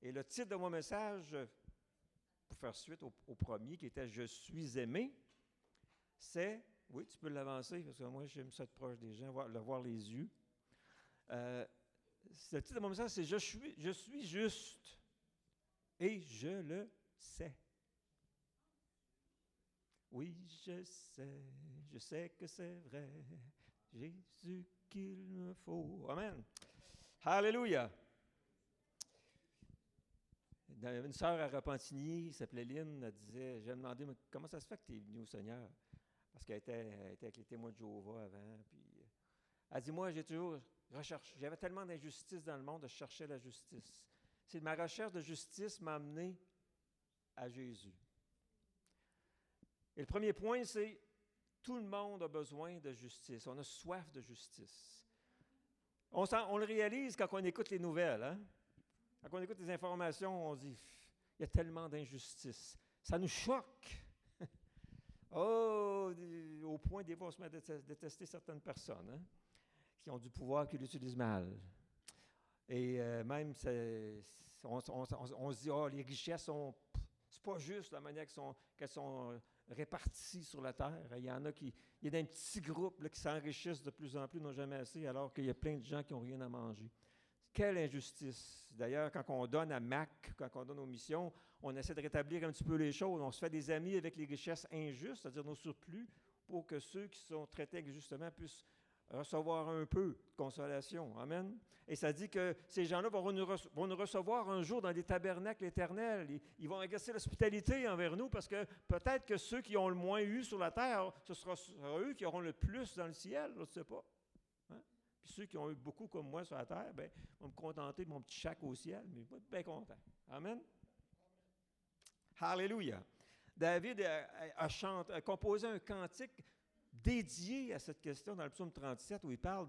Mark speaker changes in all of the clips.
Speaker 1: Et le titre de mon message, pour faire suite au premier, qui était « Je suis aimé », c'est, oui, tu peux l'avancer, parce que moi, j'aime ça être proche des gens, voir les yeux. Le titre de mon message, c'est « Je suis juste et je le sais ». Oui, je sais que c'est vrai, Jésus qu'il me faut. Amen. Alléluia. Une sœur à Repentigny, qui s'appelait Lynn, elle disait, j'ai demandé, mais comment ça se fait que tu es venue au Seigneur? Parce qu'elle était avec les témoins de Jéhovah avant. Puis, elle dit, moi, j'ai toujours recherché, j'avais tellement d'injustice dans le monde, je cherchais la justice. C'est ma recherche de justice m'a amené à Jésus. Et le premier point, c'est tout le monde a besoin de justice. On a soif de justice. On le réalise quand on écoute les nouvelles. Hein? Quand on écoute les informations, on dit, il y a tellement d'injustice. Ça nous choque. Au point, des fois, on se met à détester certaines personnes qui ont du pouvoir, qui l'utilisent mal. Et même, on se dit, les richesses sont... C'est pas juste la manière qu'elles sont réparties sur la terre. Il y en a il y a des petits groupes là, qui s'enrichissent de plus en plus, n'ont jamais assez, alors qu'il y a plein de gens qui n'ont rien à manger. Quelle injustice! D'ailleurs, quand on donne à MAC, quand on donne aux missions, on essaie de rétablir un petit peu les choses. On se fait des amis avec les richesses injustes, c'est-à-dire nos surplus, pour que ceux qui sont traités injustement puissent recevoir un peu de consolation. Amen. Et ça dit que ces gens-là vont nous recevoir un jour dans des tabernacles éternels. Ils vont exercer l'hospitalité envers nous parce que peut-être que ceux qui ont le moins eu sur la terre, ce sera eux qui auront le plus dans le ciel, je ne sais pas. Hein? Puis ceux qui ont eu beaucoup comme moi sur la terre, bien, vont me contenter de mon petit chac au ciel, mais je vais être bien content. Amen. Alléluia. David a composé un cantique dédié à cette question dans le psaume 37 où il parle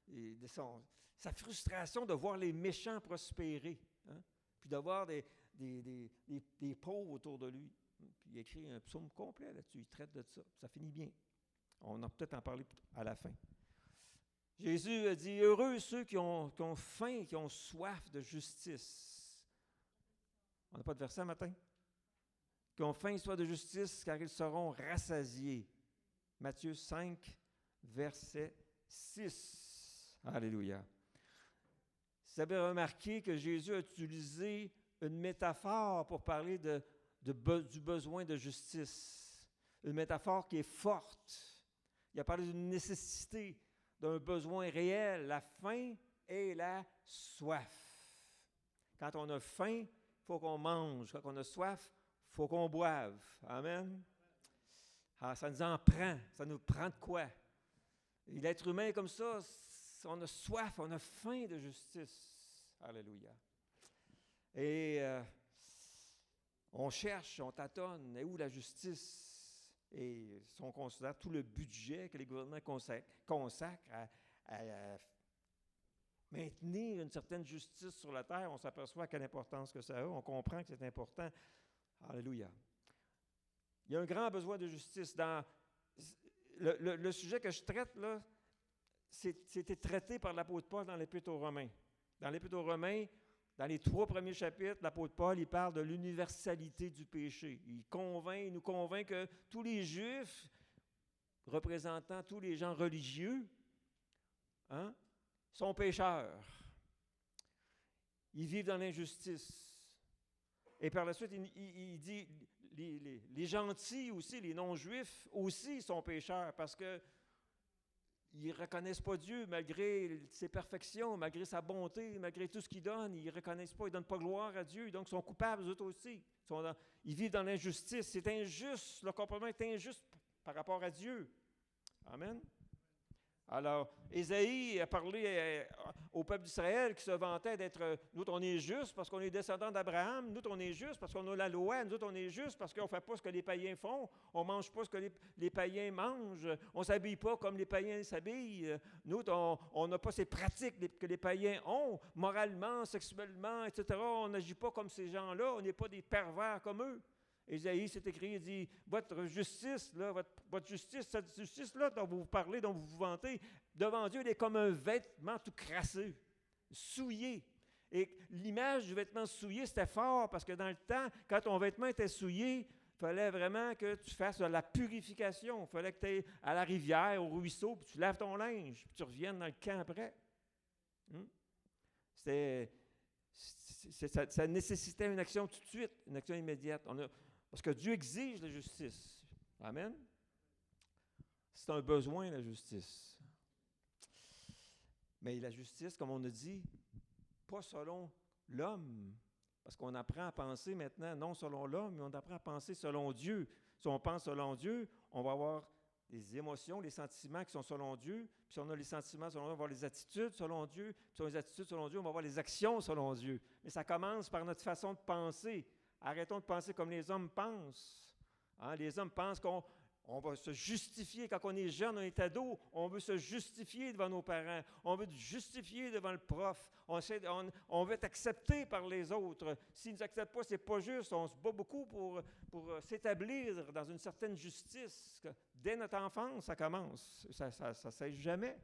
Speaker 1: de sa frustration de voir les méchants prospérer, hein, puis d'avoir des pauvres autour de lui. Puis il écrit un psaume complet là-dessus, il traite de ça. Ça finit bien. On a peut-être en parler à la fin. Jésus a dit, heureux ceux qui ont faim, qui ont soif de justice. On n'a pas de verset matin? Qui ont faim et soif de justice, car ils seront rassasiés. Matthieu 5, verset 6. Alléluia. Vous avez remarqué que Jésus a utilisé une métaphore pour parler du besoin de justice. Une métaphore qui est forte. Il a parlé d'une nécessité, d'un besoin réel, la faim et la soif. Quand on a faim, il faut qu'on mange. Quand on a soif, il faut qu'on boive. Amen. Ah, ça nous en prend. Ça nous prend de quoi? Et l'être humain est comme ça. On a soif, on a faim de justice. Alléluia. Et on cherche, on tâtonne. Et où la justice? Et si on considère tout le budget que les gouvernements consacrent à maintenir une certaine justice sur la terre, on s'aperçoit quelle importance que ça a. On comprend que c'est important. Alléluia. Il y a un grand besoin de justice. Dans le sujet que je traite, là, c'était traité par l'apôtre Paul dans l'Épître aux Romains. Dans l'Épître aux Romains, dans les 3 premiers chapitres, l'apôtre Paul, il parle de l'universalité du péché. Il nous convainc que tous les Juifs, représentant tous les gens religieux, sont pécheurs. Ils vivent dans l'injustice. Et par la suite, il dit, les gentils aussi, les non-juifs aussi sont pécheurs parce qu'ils ne reconnaissent pas Dieu malgré ses perfections, malgré sa bonté, malgré tout ce qu'il donne. Ils ne reconnaissent pas, ils ne donnent pas gloire à Dieu, donc ils sont coupables eux aussi. Ils vivent dans l'injustice. C'est injuste, le comportement est injuste par rapport à Dieu. Amen. Alors, Ésaïe a parlé au peuple d'Israël qui se vantait d'être, nous on est juste parce qu'on est descendants d'Abraham, nous on est juste parce qu'on a la loi, nous on est juste parce qu'on ne fait pas ce que les païens font, on ne mange pas ce que les païens mangent, on ne s'habille pas comme les païens s'habillent, nous on n'a pas ces pratiques que les païens ont, moralement, sexuellement, etc. On n'agit pas comme ces gens-là, on n'est pas des pervers comme eux. Ésaïe s'est écrit, il dit, votre justice, là, votre justice, cette justice-là dont vous parlez, dont vous vous vantez, devant Dieu, elle est comme un vêtement tout crasseux, souillé. Et l'image du vêtement souillé, c'était fort parce que dans le temps, quand ton vêtement était souillé, il fallait vraiment que tu fasses de la purification. Il fallait que tu ailles à la rivière, au ruisseau, puis tu laves ton linge, puis tu reviennes dans le camp après. Ça nécessitait une action tout de suite, une action immédiate. Parce que Dieu exige la justice. Amen. C'est un besoin, la justice. Mais la justice, comme on a dit, pas selon l'homme. Parce qu'on apprend à penser maintenant, non selon l'homme, mais on apprend à penser selon Dieu. Si on pense selon Dieu, on va avoir les émotions, les sentiments qui sont selon Dieu. Puis si on a les sentiments selon Dieu, on va avoir les attitudes selon Dieu. Puis si on a les attitudes selon Dieu, on va avoir les actions selon Dieu. Mais ça commence par notre façon de penser. Arrêtons de penser comme les hommes pensent. Les hommes pensent qu'on va se justifier. Quand on est jeune, on est ado, on veut se justifier devant nos parents. On veut se justifier devant le prof. On veut être accepté par les autres. S'ils ne nous acceptent pas, ce n'est pas juste. On se bat beaucoup pour s'établir dans une certaine justice. Dès notre enfance, ça commence. Ça ne cesse jamais.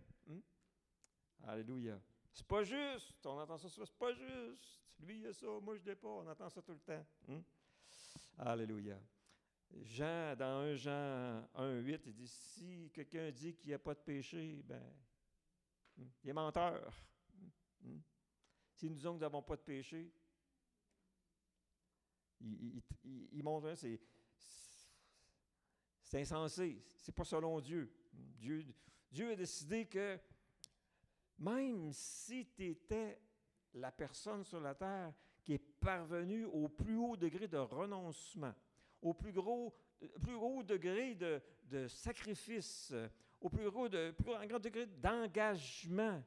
Speaker 1: Alléluia. C'est pas juste. On entend ça, c'est pas juste. Lui, il a ça, moi, je l'ai pas. On entend ça tout le temps. Alléluia. Jean, dans 1 Jean 1,8, il dit, si quelqu'un dit qu'il n'y a pas de péché, il est menteur. Si nous disons que nous n'avons pas de péché, il montre, c'est insensé, c'est pas selon Dieu. Dieu a décidé que même si tu étais la personne sur la terre qui est parvenue au plus haut degré de renoncement, au plus haut degré de sacrifice, au plus grand degré d'engagement,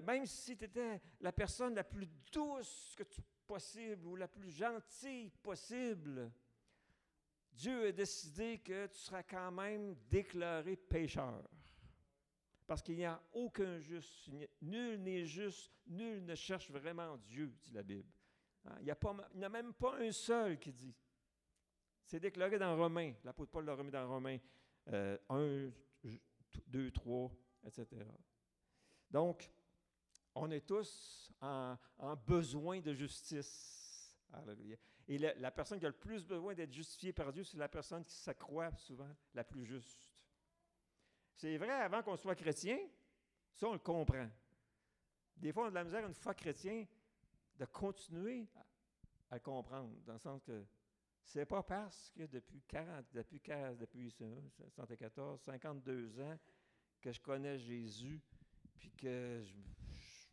Speaker 1: même si tu étais la personne la plus douce possible ou la plus gentille possible, Dieu a décidé que tu seras quand même déclaré pécheur. Parce qu'il n'y a aucun juste, nul n'est juste, nul ne cherche vraiment Dieu, dit la Bible. Il n'y a même pas un seul qui dit. C'est déclaré dans Romains. L'apôtre Paul l'a remis dans Romains 1, 2, 3, etc. Donc, on est tous en besoin de justice. Alléluia. Et la personne qui a le plus besoin d'être justifiée par Dieu, c'est la personne qui s'accroît souvent la plus juste. C'est vrai, avant qu'on soit chrétien, ça, on le comprend. Des fois, on a de la misère, une fois chrétien, de continuer à le comprendre, dans le sens que c'est pas parce que depuis 74, 52 ans, que je connais Jésus, puis que je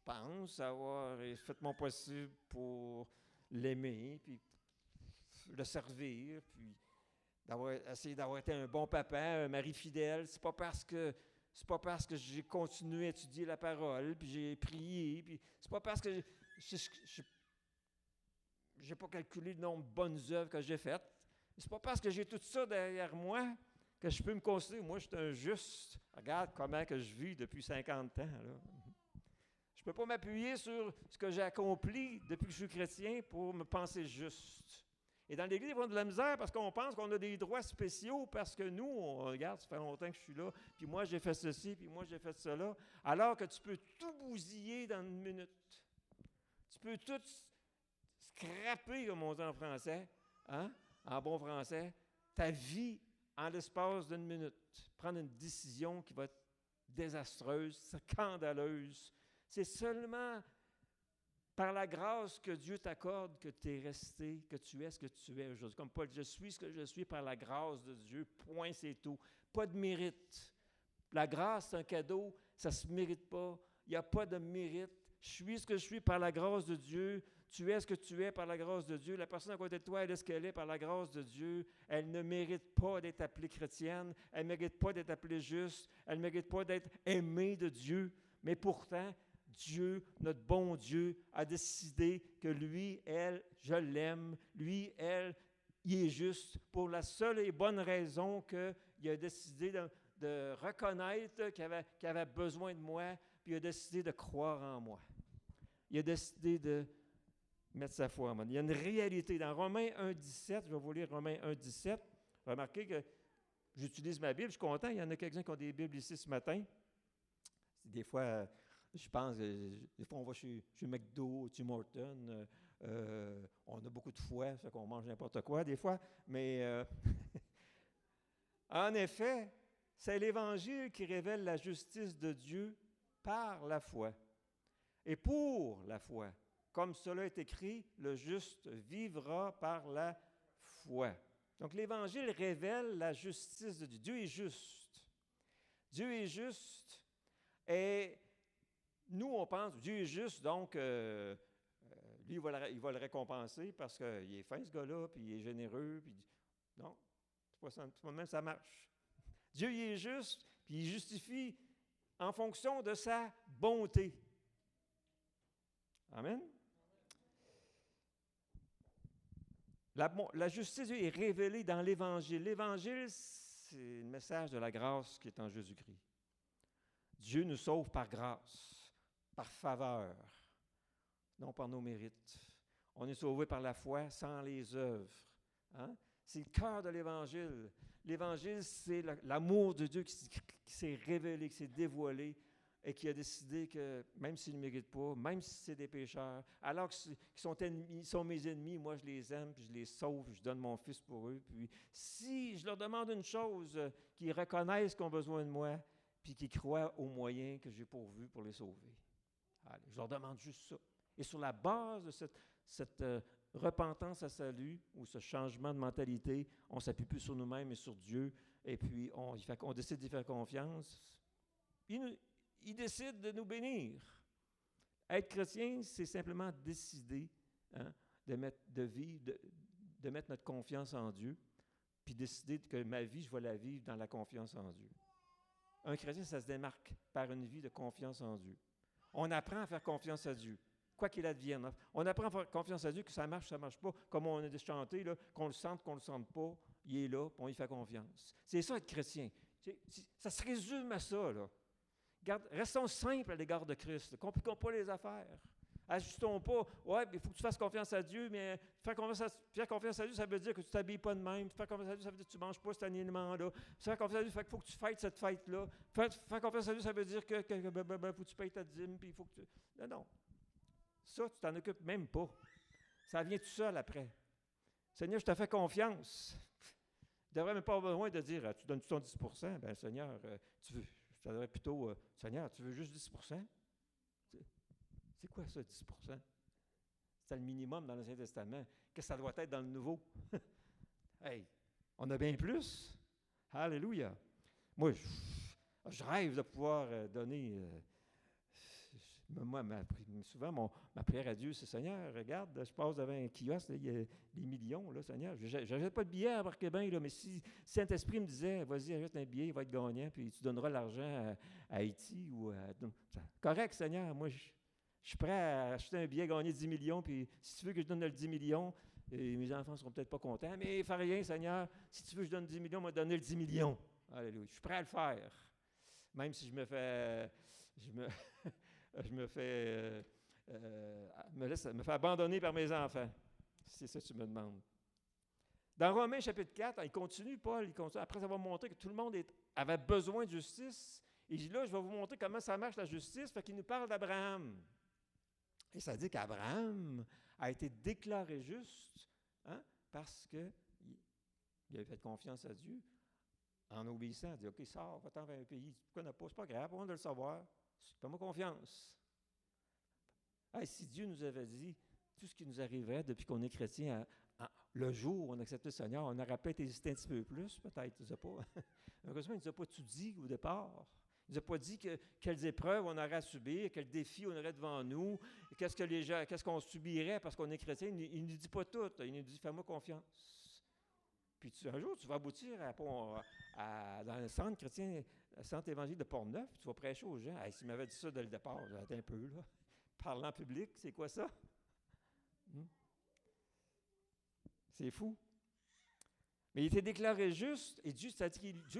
Speaker 1: pense avoir fait mon possible pour l'aimer, puis le servir, puis essayer d'avoir été un bon papa, un mari fidèle. C'est pas parce que j'ai continué à étudier la parole, puis j'ai prié, puis c'est pas parce que j'ai pas calculé le nombre de bonnes œuvres que j'ai faites. C'est pas parce que j'ai tout ça derrière moi que je peux me considérer, moi, je suis un juste. Regarde comment que je vis depuis 50 ans. Là. Je ne peux pas m'appuyer sur ce que j'ai accompli depuis que je suis chrétien pour me penser juste. Et dans l'Église, ils ont de la misère parce qu'on pense qu'on a des droits spéciaux parce que nous, on regarde, ça fait longtemps que je suis là, puis moi, j'ai fait ceci, puis moi, j'ai fait cela, alors que tu peux tout bousiller dans une minute. Tu peux tout scraper, comme on dit en français, en bon français, ta vie en l'espace d'une minute. Prendre une décision qui va être désastreuse, scandaleuse. C'est seulement par la grâce que Dieu t'accorde que tu es resté, que tu es ce que tu es aujourd'hui. Comme Paul, je suis ce que je suis par la grâce de Dieu. Point, c'est tout. Pas de mérite. La grâce, c'est un cadeau. Ça ne se mérite pas. Il n'y a pas de mérite. Je suis ce que je suis par la grâce de Dieu. Tu es ce que tu es par la grâce de Dieu. La personne à côté de toi, elle est ce qu'elle est par la grâce de Dieu. Elle ne mérite pas d'être appelée chrétienne. Elle ne mérite pas d'être appelée juste. Elle ne mérite pas d'être aimée de Dieu. Mais pourtant, Dieu, notre bon Dieu, a décidé que lui, elle, je l'aime. Lui, elle, il est juste pour la seule et bonne raison qu'il a décidé de reconnaître qu'il avait besoin de moi, puis il a décidé de croire en moi. Il a décidé de mettre sa foi en moi. Il y a une réalité. Dans Romains 1,17, je vais vous lire Romains 1,17. Remarquez que j'utilise ma Bible, je suis content. Il y en a quelques-uns qui ont des Bibles ici ce matin. Des fois, Je pense, des fois, on va chez McDo, Tim Hortons, on a beaucoup de foie, ça fait qu'on mange n'importe quoi des fois, mais en effet, c'est l'Évangile qui révèle la justice de Dieu par la foi et pour la foi. Comme cela est écrit, le juste vivra par la foi. Donc l'Évangile révèle la justice de Dieu. Dieu est juste. Dieu est juste et nous, on pense, Dieu est juste, donc lui, il va le récompenser parce qu'il est fin, ce gars-là, puis il est généreux. Puis non, c'est pas de même ça marche. Dieu, il est juste, puis il justifie en fonction de sa bonté. Amen. La justice de Dieu est révélée dans l'Évangile. L'Évangile, c'est le message de la grâce qui est en Jésus-Christ. Dieu nous sauve par grâce, par faveur, non par nos mérites. On est sauvé par la foi sans les œuvres. Hein? C'est le cœur de l'Évangile. L'Évangile, c'est l'amour de Dieu qui s'est révélé, qui s'est dévoilé et qui a décidé que, même s'ils ne méritent pas, même si c'est des pécheurs, alors qu'ils sont mes ennemis, moi je les aime, puis je les sauve, je donne mon Fils pour eux. Puis si je leur demande une chose, qu'ils reconnaissent qu'ils ont besoin de moi, puis qu'ils croient aux moyens que j'ai pourvus pour les sauver. Allez, je leur demande juste ça. Et sur la base de cette repentance à salut, ou ce changement de mentalité, on ne s'appuie plus sur nous-mêmes, mais sur Dieu, et puis on décide d'y faire confiance. Il décide de nous bénir. Être chrétien, c'est simplement décider de mettre notre confiance en Dieu, puis décider que ma vie, je vais la vivre dans la confiance en Dieu. Un chrétien, ça se démarque par une vie de confiance en Dieu. On apprend à faire confiance à Dieu, quoi qu'il advienne. On apprend à faire confiance à Dieu, que ça marche pas, comme on a chanté, là, qu'on le sente, qu'on ne le sente pas, il est là, puis on y fait confiance. C'est ça être chrétien. Ça se résume à ça, là. Restons simples à l'égard de Christ. Ne compliquons pas les affaires. Ajustons pas. Ouais, il faut que tu fasses confiance à Dieu, mais faire confiance à Dieu, ça veut dire que tu ne t'habilles pas de même. Faire confiance à Dieu, ça veut dire que tu ne manges pas cet aliment-là. Faire confiance à Dieu, il faut que tu fêtes cette fête-là. Faire confiance à Dieu, ça veut dire que faut que tu payes ta dîme, puis il faut que tu... Non. Ça, tu t'en occupes même pas. Ça vient tout seul après. Seigneur, je te fais confiance. Tu ne devrais même pas avoir besoin de dire, tu donnes-tu ton 10 %? Bien, Seigneur, tu veux... Je te dirais plutôt, Seigneur, tu veux juste 10 %? C'est quoi ça, 10 %? C'est le minimum dans l'Ancien Testament. Qu'est-ce que ça doit être dans le Nouveau? Hey, on a bien plus. Alléluia. Moi, je rêve de pouvoir donner... moi, souvent, ma prière à Dieu, c'est Seigneur, regarde, je passe devant un kiosque, là, il y a des millions, là, Seigneur. Je n'achète pas de billets à Marquebin, là, mais si Saint-Esprit me disait, vas-y, achète un billet, il va être gagnant, puis tu donneras l'argent à Haïti ou à. Correct, Seigneur, moi, je suis prêt à acheter un billet, gagner 10 millions, puis si tu veux que je donne le 10 millions, et mes enfants ne seront peut-être pas contents, mais fais rien, Seigneur, si tu veux que je donne 10 millions, moi, donner le 10 millions. Alléluia. Je suis prêt à le faire. Même si je me fais. me fait abandonner par mes enfants. C'est ça que tu me demandes. Dans Romains chapitre 4, Paul continue, après avoir montré que tout le monde avait besoin de justice, il dit là, je vais vous montrer comment ça marche la justice, fait qu'il nous parle d'Abraham. Et ça dit qu'Abraham a été déclaré juste parce qu'il avait fait confiance à Dieu en obéissant. Il dit, OK, sors, va-t'en vers un pays. Tu ne connais pas, c'est pas grave, on doit le savoir. Fais-moi confiance. Si Dieu nous avait dit tout ce qui nous arriverait depuis qu'on est chrétien, le jour où on accepte le Seigneur, on aurait peut-être hésité un petit peu plus, peut-être, il ne nous a pas. Heureusement, il ne nous a pas tout dit au départ. Il ne nous a pas dit quelles épreuves on aurait à subir, quels défis on aurait devant nous, qu'est-ce qu'on subirait parce qu'on est chrétien. Il ne nous dit pas tout. Il nous dit, fais-moi confiance. Puis un jour, tu vas aboutir dans le centre chrétien, le centre évangélique de Port-Neuf, puis tu vas prêcher aux gens. S'il m'avait dit ça dès le départ, j'aurais un peu, là. Parler en public, c'est quoi ça? C'est fou. Mais il était déclaré juste, et Dieu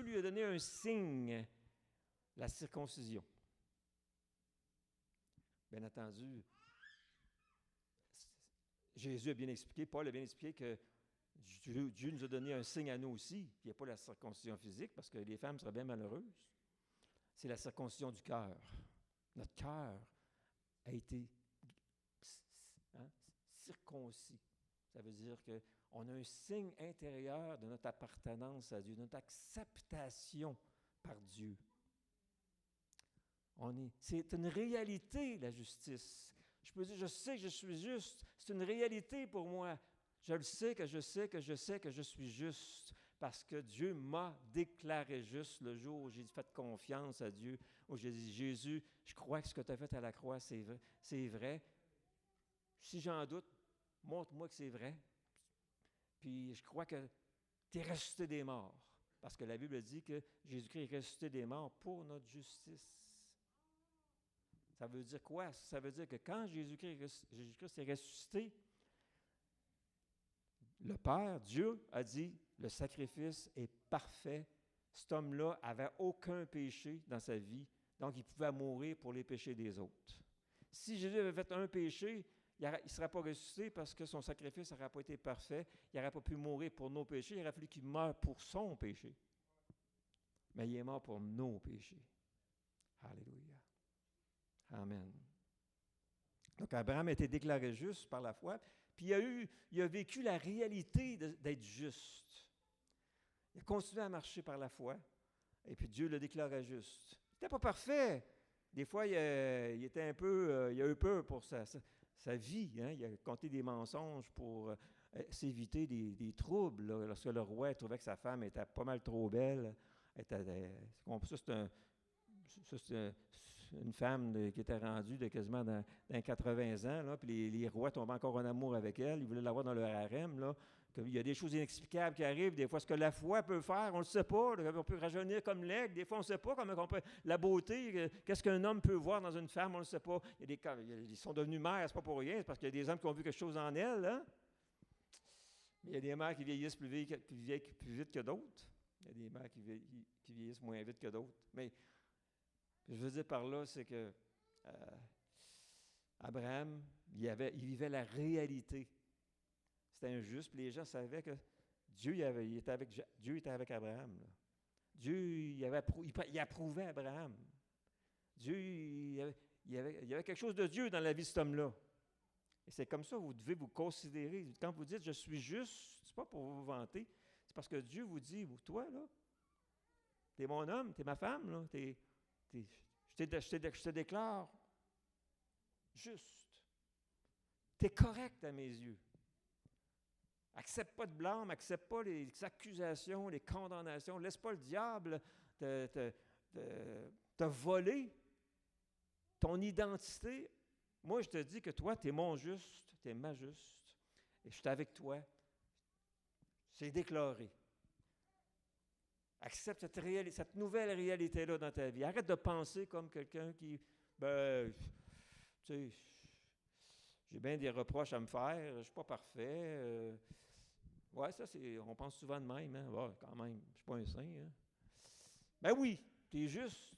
Speaker 1: lui a donné un signe, la circoncision. Bien entendu, Jésus a bien expliqué, Paul a bien expliqué que Dieu nous a donné un signe à nous aussi. Il n'y a pas la circoncision physique, parce que les femmes seraient bien malheureuses. C'est la circoncision du cœur. Notre cœur a été hein, circoncis. Ça veut dire qu'on a un signe intérieur de notre appartenance à Dieu, notre acceptation par Dieu. C'est une réalité, la justice. Je peux dire, je sais que je suis juste. C'est une réalité pour moi. Je le sais que je sais que je sais que je suis juste parce que Dieu m'a déclaré juste le jour où j'ai fait confiance à Dieu, où j'ai dit, Jésus, je crois que ce que tu as fait à la croix, c'est vrai. C'est vrai. Si j'en doute, montre-moi que c'est vrai. Puis je crois que tu es ressuscité des morts. Parce que la Bible dit que Jésus-Christ est ressuscité des morts pour notre justice. Ça veut dire quoi? Ça veut dire que quand Jésus-Christ est ressuscité, le Père, Dieu, a dit, le sacrifice est parfait. Cet homme-là n'avait aucun péché dans sa vie, donc il pouvait mourir pour les péchés des autres. Si Jésus avait fait un péché, il ne serait pas ressuscité parce que son sacrifice n'aurait pas été parfait. Il n'aurait pas pu mourir pour nos péchés. Il aurait fallu qu'il meure pour son péché. Mais il est mort pour nos péchés. Alléluia. Amen. Donc, Abraham a été déclaré juste par la foi, puis il a vécu la réalité d'être juste. Il a continué à marcher par la foi, et puis Dieu le déclarait juste. Il n'était pas parfait. Des fois, il était un peu, il a eu peur pour sa vie. Hein? Il a compté des mensonges pour s'éviter des troubles. Là, lorsque le roi trouvait que sa femme était pas mal trop belle, c'est une femme qui était rendue de quasiment dans 80 ans, là, puis les rois tombaient encore en amour avec elle, ils voulaient l'avoir dans leur harem. Là. Il y a des choses inexplicables qui arrivent, des fois ce que la foi peut faire, on ne le sait pas, on peut rajeunir comme l'aigle, des fois on ne sait pas comment on peut, la beauté, qu'est-ce qu'un homme peut voir dans une femme, on ne le sait pas. Ils sont devenus mères, c'est pas pour rien, c'est parce qu'il y a des hommes qui ont vu quelque chose en elle. Hein? Mais il y a des mères qui vieillissent plus vite que d'autres. Il y a des mères qui vieillissent moins vite que d'autres. Mais ce que je veux dire par là, c'est que Abraham, il vivait la réalité. C'était injuste, puis les gens savaient que Dieu était avec Abraham. Là. Dieu, il approuvait Abraham. Dieu, il y avait quelque chose de Dieu dans la vie de cet homme-là. Et c'est comme ça que vous devez vous considérer. Quand vous dites « je suis juste », c'est pas pour vous vanter, c'est parce que Dieu vous dit « toi, là, t'es mon homme, t'es ma femme, là, je te déclare juste. T'es correct à mes yeux. Accepte pas de blâme, accepte pas les accusations, les condamnations. Laisse pas le diable te voler ton identité. Moi, je te dis que toi, tu es mon juste, tu es ma juste, et je suis avec toi. C'est déclaré. Accepte cette nouvelle réalité-là dans ta vie. Arrête de penser comme quelqu'un qui, tu sais, j'ai bien des reproches à me faire, je ne suis pas parfait. Ouais, ça, on pense souvent de même. Hein? Ouais, quand même, je ne suis pas un saint. Hein? Ben oui, tu es juste.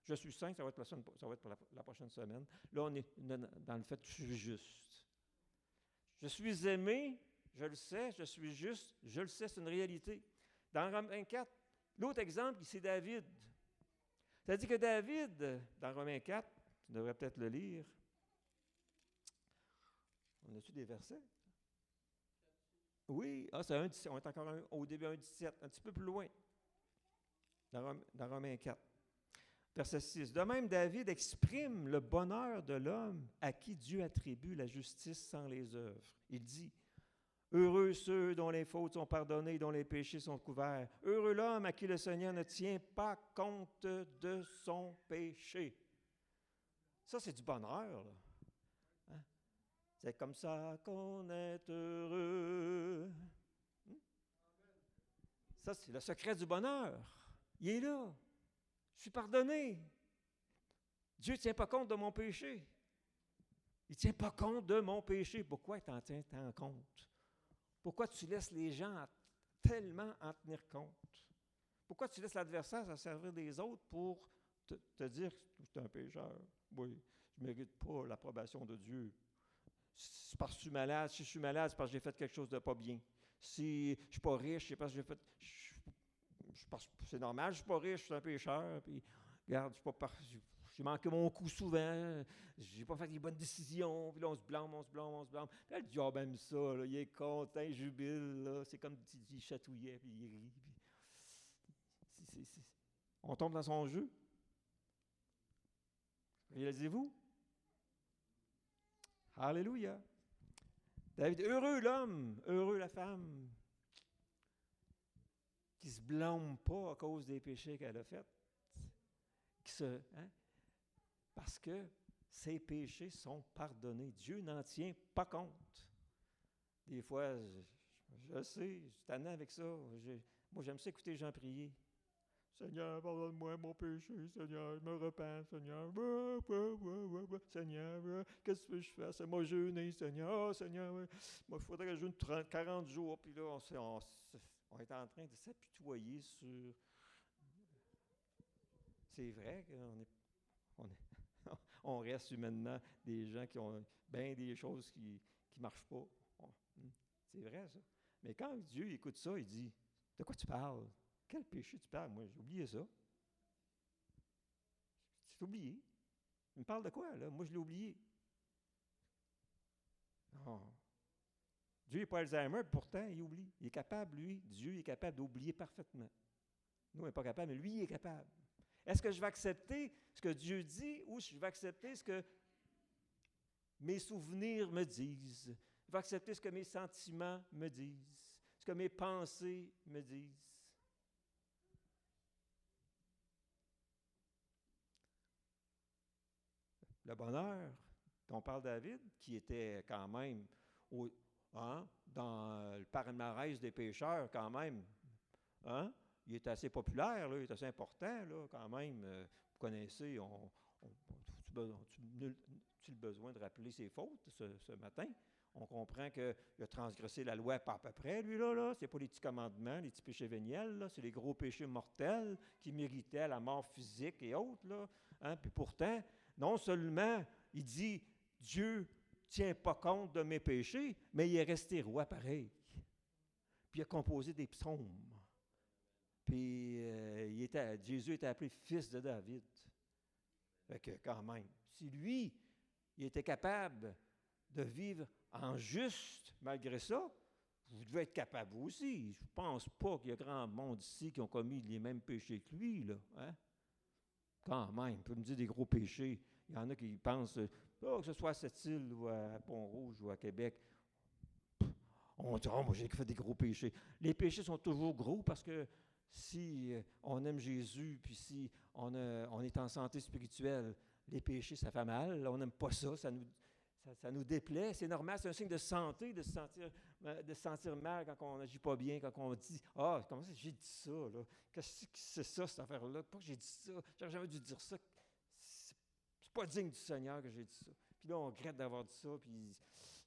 Speaker 1: Je suis saint, ça va être pour la prochaine semaine. Là, on est dans le fait que je suis juste. Je suis aimé, je le sais, je suis juste, je le sais, c'est une réalité. Dans Romains 4, l'autre exemple, c'est David. Ça dit que David, dans Romains 4, tu devrais peut-être le lire. On a-tu des versets? Oui, on est encore au début 1,17, un petit peu plus loin, dans Romains 4. Verset 6. De même, David exprime le bonheur de l'homme à qui Dieu attribue la justice sans les œuvres. Il dit, « Heureux ceux dont les fautes sont pardonnées, dont les péchés sont couverts. Heureux l'homme à qui le Seigneur ne tient pas compte de son péché. » Ça, c'est du bonheur, là. Hein? C'est comme ça qu'on est heureux. Ça, c'est le secret du bonheur. Il est là. Je suis pardonné. Dieu ne tient pas compte de mon péché. Il ne tient pas compte de mon péché. Pourquoi il t'en tient tant compte? Pourquoi tu laisses les gens tellement en tenir compte? Pourquoi tu laisses l'adversaire se servir des autres pour te dire que tu es un pécheur? Oui, je ne mérite pas l'approbation de Dieu. C'est parce que je suis malade. Si je suis malade, c'est parce que j'ai fait quelque chose de pas bien. Si je ne suis pas riche, c'est parce que j'ai fait... c'est normal, je ne suis pas riche, je suis un pécheur. Puis, regarde, je j'ai manqué mon coup souvent, j'ai pas fait des bonnes décisions, puis là, on se blâme, on se blâme, on se blâme. Puis là, le diable aime ça, là, il est content, il jubile, là, c'est comme s'il chatouillait, puis il rit. On tombe dans son jeu. Réalisez-vous? Alléluia. David, heureux l'homme, heureux la femme, qui ne se blâme pas à cause des péchés qu'elle a faits. Parce que ses péchés sont pardonnés. Dieu n'en tient pas compte. Des fois, je sais, je suis tannant avec ça. Moi, j'aime ça écouter les gens prier. Seigneur, pardonne-moi mon péché, Seigneur, je me repens, Seigneur. Seigneur, qu'est-ce que je fais? C'est moi jeûner, Seigneur. Oh, Seigneur, moi, il faudrait que je jeûne 40 jours. Puis là, on est en train de s'apitoyer sur... C'est vrai on reste humainement des gens qui ont bien des choses qui ne marchent pas. C'est vrai, ça. Mais quand Dieu écoute ça, il dit, de quoi tu parles? Quel péché tu parles? Moi, j'ai oublié ça. C'est oublié. Il me parle de quoi, là? Moi, je l'ai oublié. Non. Dieu n'est pas Alzheimer, pourtant, il oublie. Il est capable, lui, Dieu est capable d'oublier parfaitement. Nous, on n'est pas capable, mais lui, il est capable. Est-ce que je vais accepter ce que Dieu dit ou je vais accepter ce que mes souvenirs me disent? Je vais accepter ce que mes sentiments me disent, ce que mes pensées me disent. Le bonheur dont parle David, qui était quand même dans le palmarès des pécheurs, quand même, il est assez populaire, là, il est assez important, là, quand même. Vous connaissez, tu le besoin de rappeler ses fautes ce matin. On comprend qu'il a transgressé la loi pas à peu près, lui-là. C'est pas les petits commandements, les petits péchés véniels, là. C'est les gros péchés mortels qui méritaient la mort physique et autres, là. Puis pourtant, non seulement il dit « Dieu ne tient pas compte de mes péchés », mais il est resté roi pareil. Puis il a composé des psaumes. Puis Jésus était appelé fils de David. Fait que quand même, si lui, il était capable de vivre en juste malgré ça, vous devez être capable vous aussi. Je ne pense pas qu'il y a grand monde ici qui ont commis les mêmes péchés que lui, là. Hein? Quand même, peut me dire des gros péchés. Il y en a qui pensent, que ce soit à Sept-Îles ou à Pont-Rouge ou à Québec, on dit, moi j'ai fait des gros péchés. Les péchés sont toujours gros parce que si on aime Jésus, puis si on est en santé spirituelle, les péchés, ça fait mal. On n'aime pas ça, ça nous déplaît. C'est normal, c'est un signe de santé de se sentir mal quand on n'agit pas bien, quand on dit « Ah, comment ça, j'ai dit ça, là? Qu'est-ce que c'est ça, cette affaire-là? Pas que j'ai dit ça. J'aurais jamais dû dire ça. C'est pas digne du Seigneur que j'ai dit ça. » Puis là, on regrette d'avoir dit ça, puis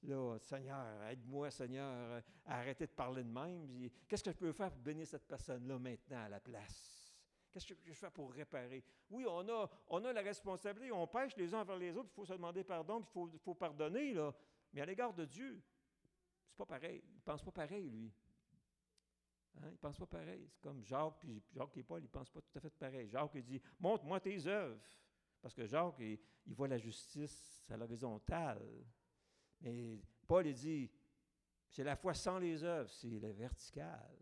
Speaker 1: là, Seigneur, aide-moi, Seigneur, à arrêter de parler de même. Puis, qu'est-ce que je peux faire pour bénir cette personne-là maintenant à la place? Qu'est-ce que je fais pour réparer? Oui, on a la responsabilité, on pêche les uns envers les autres, il faut se demander pardon, puis il faut pardonner, là. Mais à l'égard de Dieu, c'est pas pareil. Il ne pense pas pareil, lui. Hein? Il ne pense pas pareil. C'est comme Jacques, puis Jacques et Paul, ils ne pensent pas tout à fait pareil. Jacques, il dit, montre-moi tes œuvres. Parce que Jacques, il voit la justice à l'horizontale. Mais Paul, il dit, c'est la foi sans les œuvres, c'est la verticale,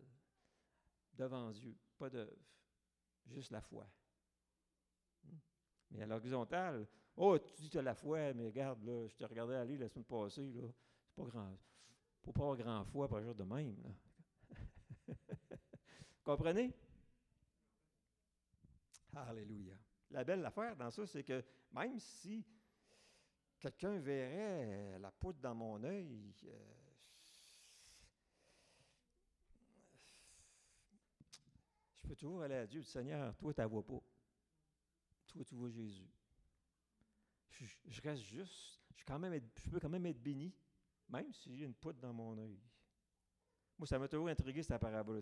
Speaker 1: devant Dieu, pas d'œuvre. Juste la foi. Mais à l'horizontale, tu dis que tu as la foi, mais regarde, là, je te regardais aller la semaine passée, là, c'est pas grand. Il ne faut pas avoir grand foi pour agir de même. Comprenez? Alléluia. La belle affaire dans ça, c'est que même si quelqu'un verrait la poudre dans mon œil, je peux toujours aller à Dieu, Seigneur, toi, tu ne la vois pas. Toi, tu vois Jésus. Je reste juste, je peux quand même être béni, même si j'ai une poudre dans mon œil. Moi, ça m'a toujours intrigué, cette parabole.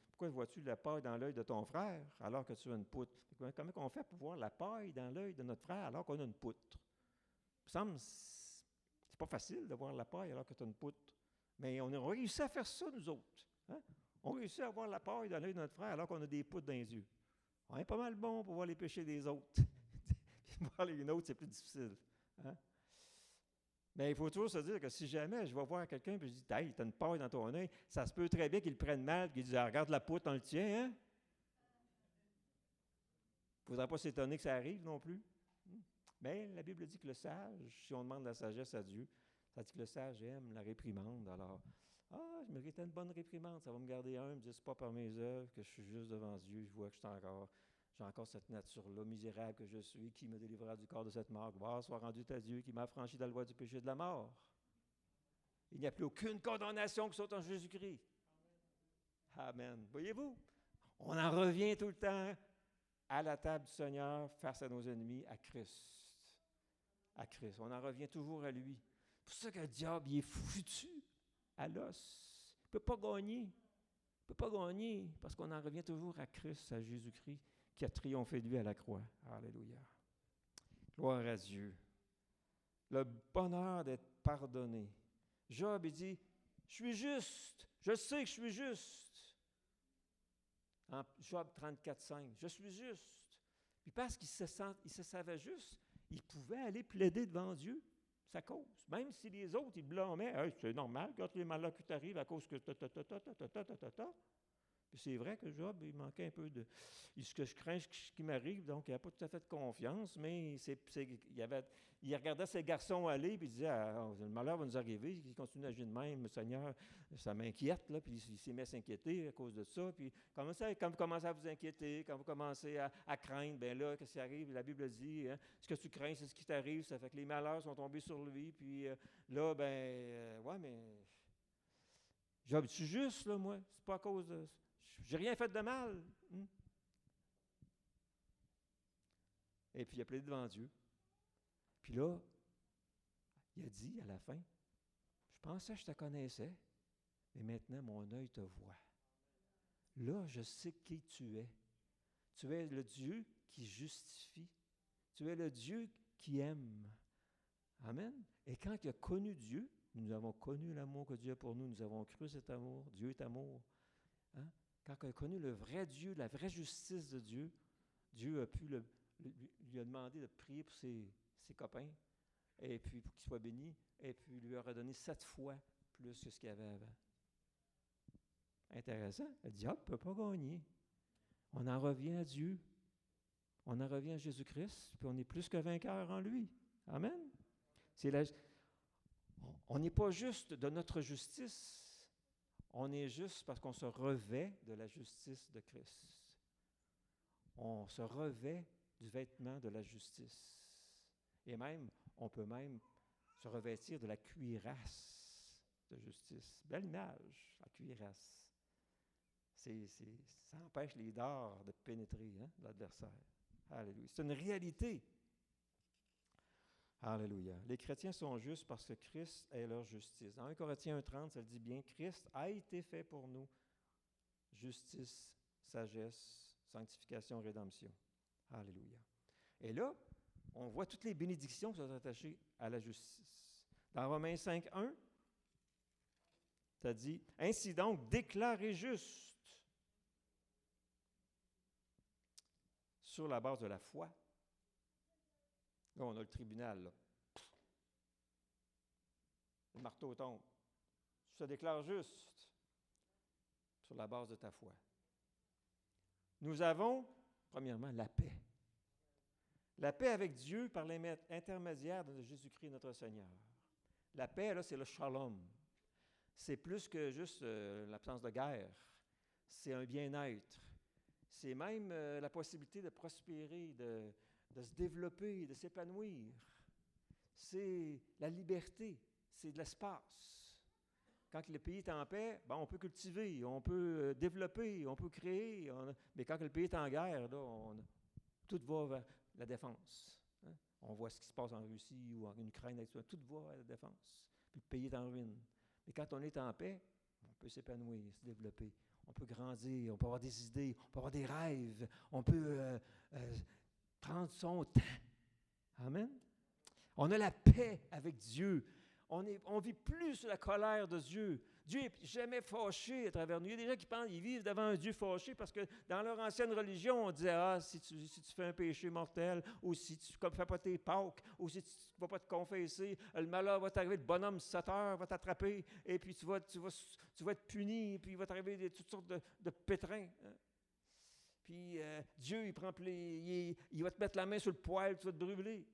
Speaker 1: Pourquoi vois-tu la paille dans l'œil de ton frère alors que tu as une poutre? Comment on fait pour voir la paille dans l'œil de notre frère alors qu'on a une poutre? Il me semble que c'est pas facile de voir la paille alors que tu as une poutre. Mais on a réussi à faire ça, nous autres. Hein? On réussit à voir la paille dans l'œil de notre frère alors qu'on a des poutres dans les yeux. On est pas mal bon pour voir les péchés des autres. Voir les nôtres, c'est plus difficile. Hein? Mais il faut toujours se dire que si jamais je vais voir quelqu'un et je dis « Hey, t'as une paille dans ton œil », ça se peut très bien qu'il le prenne mal et qu'il dise « Regarde la poutre, on le tient, hein? » Il ne faudra pas s'étonner que ça arrive non plus. Mais la Bible dit que le sage, si on demande la sagesse à Dieu, ça dit que le sage aime la réprimande. Alors, je méritais une bonne réprimande, ça va me garder humble, c'est pas par mes œuvres que je suis juste devant Dieu, je vois que j'ai encore cette nature-là, misérable que je suis, qui me délivrera du corps de cette mort. Gloire soit rendue à Dieu, qui m'a affranchi de la loi du péché et de la mort. Il n'y a plus aucune condamnation qui soit en Jésus-Christ. Amen. Voyez-vous, on en revient tout le temps à la table du Seigneur face à nos ennemis, à Christ. À Christ. On en revient toujours à lui. C'est pour ça que le diable, il est foutu à l'os. Il ne peut pas gagner. Il ne peut pas gagner parce qu'on en revient toujours à Christ, à Jésus-Christ, qui a triomphé de lui à la croix. Alléluia. Gloire à Dieu. Le bonheur d'être pardonné. Job, il dit, je suis juste. Je sais que je suis juste. En Job 34, 5, je suis juste. Puis parce qu'il se savait juste, il pouvait aller plaider devant Dieu sa cause. Même si les autres, ils blâmaient, hey, c'est normal quand les malheurs qui t'arrivent à cause que ta. Puis c'est vrai que Job, il manquait un peu de ce que je crains, ce qui m'arrive, donc il n'avait pas tout à fait de confiance, mais il regardait ses garçons aller, puis il disait, le malheur va nous arriver, il continue d'agir de même, Seigneur, ça m'inquiète, là, puis il s'est mis à s'inquiéter à cause de ça, puis quand vous commencez à vous inquiéter, quand vous commencez à craindre, bien là, qu'est-ce qui arrive? La Bible dit, hein, ce que tu crains, c'est ce qui t'arrive, ça fait que les malheurs sont tombés sur lui, puis là, ouais, mais Job, je suis juste, là, moi, c'est pas à cause de... J'ai rien fait de mal. Et puis il a plaidé devant Dieu. Puis là, il a dit à la fin, je pensais que je te connaissais, mais maintenant mon œil te voit. Là, je sais qui tu es. Tu es le Dieu qui justifie. Tu es le Dieu qui aime. Amen. Et quand il a connu Dieu, nous avons connu l'amour que Dieu a pour nous, nous avons cru cet amour. Dieu est amour. Hein? Quand il a connu le vrai Dieu, la vraie justice de Dieu, Dieu a pu lui a demandé de prier pour ses copains, et puis pour qu'il soit béni, et puis il lui a redonné 7 fois plus que ce qu'il y avait avant. Intéressant. Le diable ne peut pas gagner. On en revient à Dieu. On en revient à Jésus-Christ, puis on est plus que vainqueur en lui. Amen. On n'est pas juste de notre justice. On est juste parce qu'on se revêt de la justice de Christ. On se revêt du vêtement de la justice. Et même, on peut même se revêtir de la cuirasse de justice. Belle image, la cuirasse. Ça empêche les dards de pénétrer l'adversaire. Alléluia. C'est une réalité. Alléluia. Les chrétiens sont justes parce que Christ est leur justice. Dans 1 Corinthiens 1,30, ça le dit bien, Christ a été fait pour nous. Justice, sagesse, sanctification, rédemption. Alléluia. Et là, on voit toutes les bénédictions qui sont attachées à la justice. Dans Romains 5,1, ça dit, « Ainsi donc, déclarez juste sur la base de la foi. » Là, on a le tribunal, là. Le marteau tombe. Tu te déclares juste sur la base de ta foi. Nous avons, premièrement, la paix. La paix avec Dieu par l'intermédiaire de Jésus-Christ, notre Seigneur. La paix, là, c'est le shalom. C'est plus que juste l'absence de guerre. C'est un bien-être. C'est même la possibilité de prospérer, de se développer, de s'épanouir. C'est la liberté, c'est de l'espace. Quand le pays est en paix, on peut cultiver, on peut développer, on peut créer. Mais quand le pays est en guerre, là, tout va vers la défense. Hein? On voit ce qui se passe en Russie ou en Ukraine, tout va vers la défense. Puis le pays est en ruine. Mais quand on est en paix, on peut s'épanouir, se développer. On peut grandir, on peut avoir des idées, on peut avoir des rêves, on peut prendre son temps. Amen. On a la paix avec Dieu. On vit plus sur la colère de Dieu. Dieu n'est jamais fâché à travers nous. Il y a des gens qui pensent qu'ils vivent devant un Dieu fâché parce que dans leur ancienne religion, on disait, ah, si tu fais un péché mortel, ou si tu ne fais pas tes Pâques, ou si tu ne vas pas te confesser, le malheur va t'arriver, le bonhomme 7 heures va t'attraper, et puis tu vas être puni, et puis il va t'arriver toutes sortes de pétrins. Hein. Puis Dieu, il va te mettre la main sur le poêle, tu vas te brûler.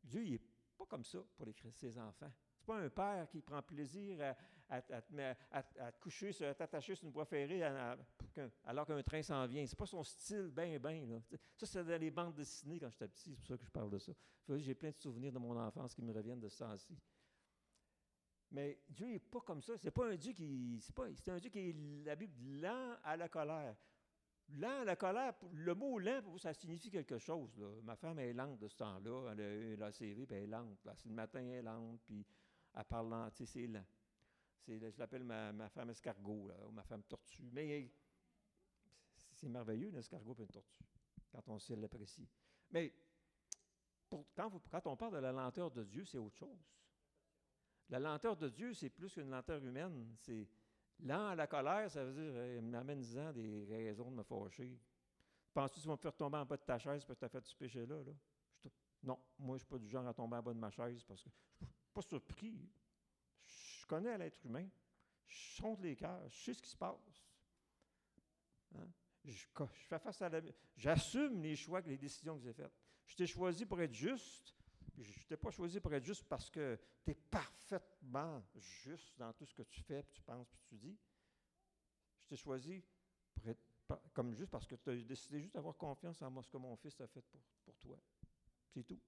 Speaker 1: Dieu, il n'est pas comme ça pour ses enfants. Ce n'est pas un père qui prend plaisir à te coucher, à t'attacher sur une voie ferrée alors qu'un train s'en vient. Ce n'est pas son style, ben. Ça, c'est dans les bandes dessinées quand j'étais petit, c'est pour ça que je parle de ça. J'ai plein de souvenirs de mon enfance qui me reviennent de ce temps-ci. Mais Dieu n'est pas comme ça. C'est pas un Dieu c'est un Dieu qui est, la Bible dit, lent à la colère. Lent à la colère, le mot lent, pour vous, ça signifie quelque chose. Là. Ma femme est lente de ce temps-là. Elle a eu la série, puis elle est lente. Là. C'est le matin, elle est lente, puis elle parle lent. Tu sais, c'est lent. Je l'appelle ma femme escargot, là, ou ma femme tortue. Mais c'est merveilleux, l'escargot et une tortue, quand on sait l'apprécier. Mais quand on parle de la lenteur de Dieu, c'est autre chose. La lenteur de Dieu, c'est plus qu'une lenteur humaine. C'est lent à la colère, ça veut dire, il m'amène-en des raisons de me fâcher. Penses-tu que tu vas me faire tomber en bas de ta chaise parce que tu as fait ce péché-là? Là? Non, moi, je ne suis pas du genre à tomber en bas de ma chaise parce que je ne suis pas surpris. Je connais l'être humain. Je sonde les cœurs. Je sais ce qui se passe. Hein? Je fais face à j'assume les choix, les décisions que j'ai faites. Je t'ai choisi pour être juste. Je ne t'ai pas choisi pour être juste parce que tu es parfaitement juste dans tout ce que tu fais, puis tu penses, puis tu dis. Je t'ai choisi pour être comme juste parce que tu as décidé juste d'avoir confiance en moi, ce que mon fils a fait pour toi. C'est tout.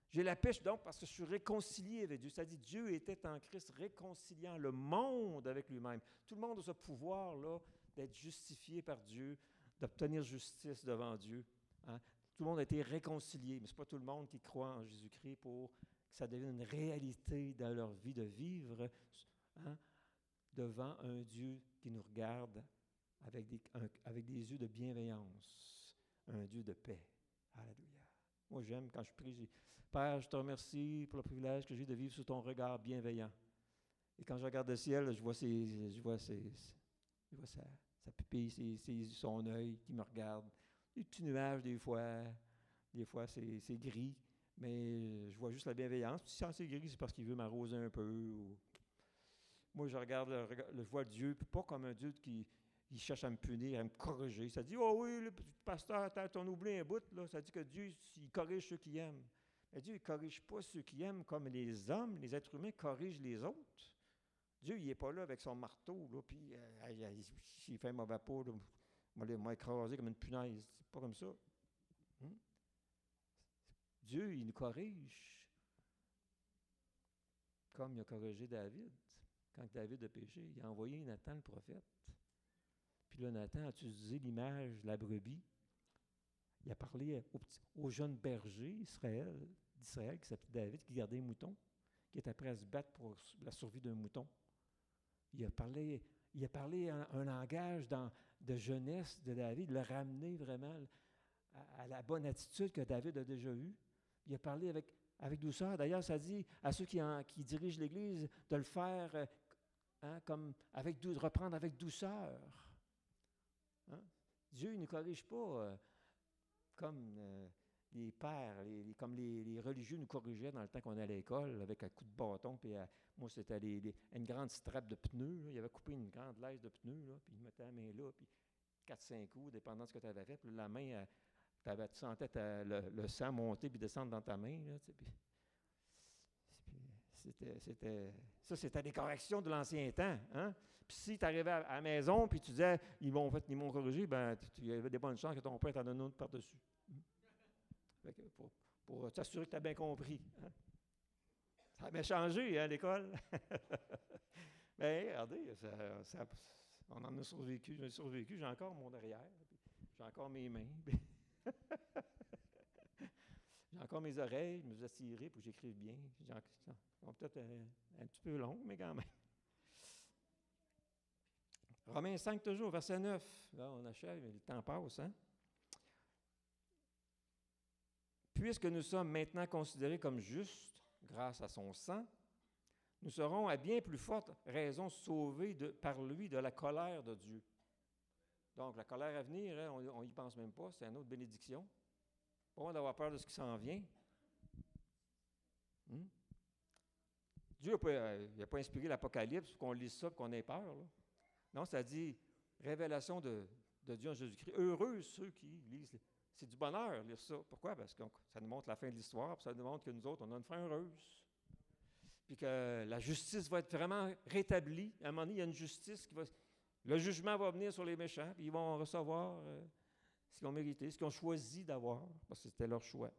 Speaker 1: J'ai la pêche donc parce que je suis réconcilié avec Dieu. Ça dit Dieu était en Christ réconciliant le monde avec lui-même. Tout le monde a ce pouvoir-là d'être justifié par Dieu, d'obtenir justice devant Dieu. Hein? Tout le monde a été réconcilié, mais ce n'est pas tout le monde qui croit en Jésus-Christ pour que ça devienne une réalité dans leur vie de vivre devant un Dieu qui nous regarde avec des yeux de bienveillance, un Dieu de paix. Alléluia. Moi, j'aime quand je prie, Père, je te remercie pour le privilège que j'ai de vivre sous ton regard bienveillant. Et quand je regarde le ciel, je vois sa pupille, son œil qui me regarde. Des petits nuages des fois c'est gris, mais je vois juste la bienveillance. Puis si c'est gris, c'est parce qu'il veut m'arroser un peu. Moi, je vois Dieu, pas comme un Dieu qui cherche à me punir, à me corriger. Ça dit, oh oui, le pasteur, t'as oublié un bout. Là. Ça dit que Dieu, il corrige ceux qui aiment. Mais Dieu, il ne corrige pas ceux qui aiment comme les hommes, les êtres humains corrigent les autres. Dieu, il n'est pas là avec son marteau, là, puis s'il fait un mauvais pas, là, m'a écrasé comme une punaise. C'est pas comme ça. Dieu, il nous corrige comme il a corrigé David. Quand David a péché, il a envoyé Nathan le prophète. Puis là, Nathan a utilisé l'image de la brebis. Il a parlé au jeune berger d'Israël, qui s'appelait David, qui gardait les moutons, qui était prêt à se battre pour la survie d'un mouton. Il a parlé un langage de jeunesse de David, de le ramener vraiment à la bonne attitude que David a déjà eue. Il a parlé avec douceur. D'ailleurs, ça dit à ceux qui dirigent l'Église de le faire comme reprendre avec douceur. Hein? Dieu ne corrige pas comme les pères, comme les religieux nous corrigeaient dans le temps qu'on allait à l'école avec un coup de bâton. Puis moi, c'était une grande strap de pneus. Là. Il avait coupé une grande laisse de pneus, là, puis il mettait la main là, puis 4-5 coups, dépendant de ce que tu avais fait. Puis la main, tu sentais le sang monter puis descendre dans ta main. Là, c'était des corrections de l'ancien temps. Hein? Puis si tu arrivais à la maison puis tu disais, ils m'ont corrigé, ben il y avait des bonnes chances que ton père t'en donne une autre par-dessus. Pour t'assurer que tu as bien compris. Hein? Ça a bien changé, hein, l'école. Mais regardez, on en a survécu. J'ai survécu, j'ai encore mon derrière, j'ai encore mes mains. J'ai encore mes oreilles, je me suis attiré pour que j'écrive bien. Peut-être un petit peu long, mais quand même. Romains 5, toujours, verset 9. Là, on achève, mais le temps passe. Hein? Puisque nous sommes maintenant considérés comme justes grâce à son sang, nous serons à bien plus forte raison sauvés par lui de la colère de Dieu. Donc, la colère à venir, hein, on n'y pense même pas, c'est une autre bénédiction. Pas besoin d'avoir peur de ce qui s'en vient. Dieu n'a pas inspiré l'Apocalypse pour qu'on lise ça, pour qu'on ait peur. Là. Non, ça dit révélation de Dieu en Jésus-Christ. Heureux ceux qui lisent. C'est du bonheur, lire ça. Pourquoi? Parce que ça nous montre la fin de l'histoire, puis ça nous montre que nous autres, on a une fin heureuse. Puis que la justice va être vraiment rétablie. À un moment donné, il y a une justice qui va... Le jugement va venir sur les méchants, puis ils vont recevoir ce qu'ils ont mérité, ce qu'ils ont choisi d'avoir, parce que c'était leur choix.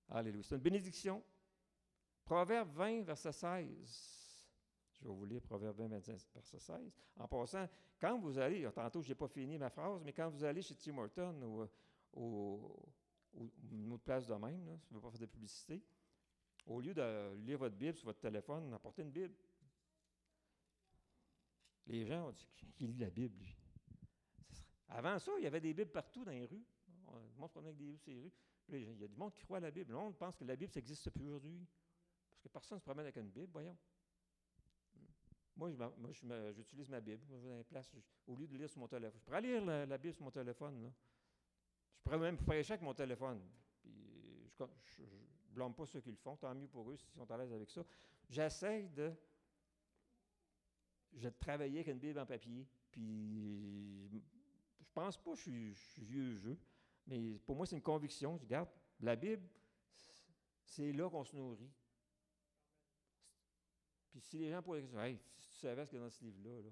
Speaker 1: Alléluia. C'est une bénédiction. Proverbe 20, verset 16. Je vais vous lire Proverbe 20, verset 16. En passant, quand vous allez, tantôt je n'ai pas fini ma phrase, mais quand vous allez chez Tim Hortons ou une autre place de même, là, si vous ne voulez pas faire de publicité, au lieu de lire votre Bible sur votre téléphone, apportez une Bible. Les gens ont dit qu'il lit la Bible, lui. Avant ça, il y avait des Bibles partout dans les rues. Le monde se promenait avec des Bibles sur les rues. Il y a du monde qui croit à la Bible. Le monde pense que la Bible, ça n'existe plus aujourd'hui. Parce que personne ne se promène avec une Bible, voyons. Moi, j'utilise ma Bible. Je vais dans les places, au lieu de lire sur mon téléphone. Je pourrais lire la Bible sur mon téléphone. Là. Je pourrais même prêcher avec mon téléphone. Puis, je ne blâme pas ceux qui le font. Tant mieux pour eux s'ils sont à l'aise avec ça. J'essaie de travailler avec une Bible en papier. Puis, je pense pas que je suis vieux jeu. Mais pour moi, c'est une conviction. Je regarde, la Bible, c'est là qu'on se nourrit. Puis si les gens pourraient dire, hey, si tu savais ce qu'il y a dans ce livre-là, là,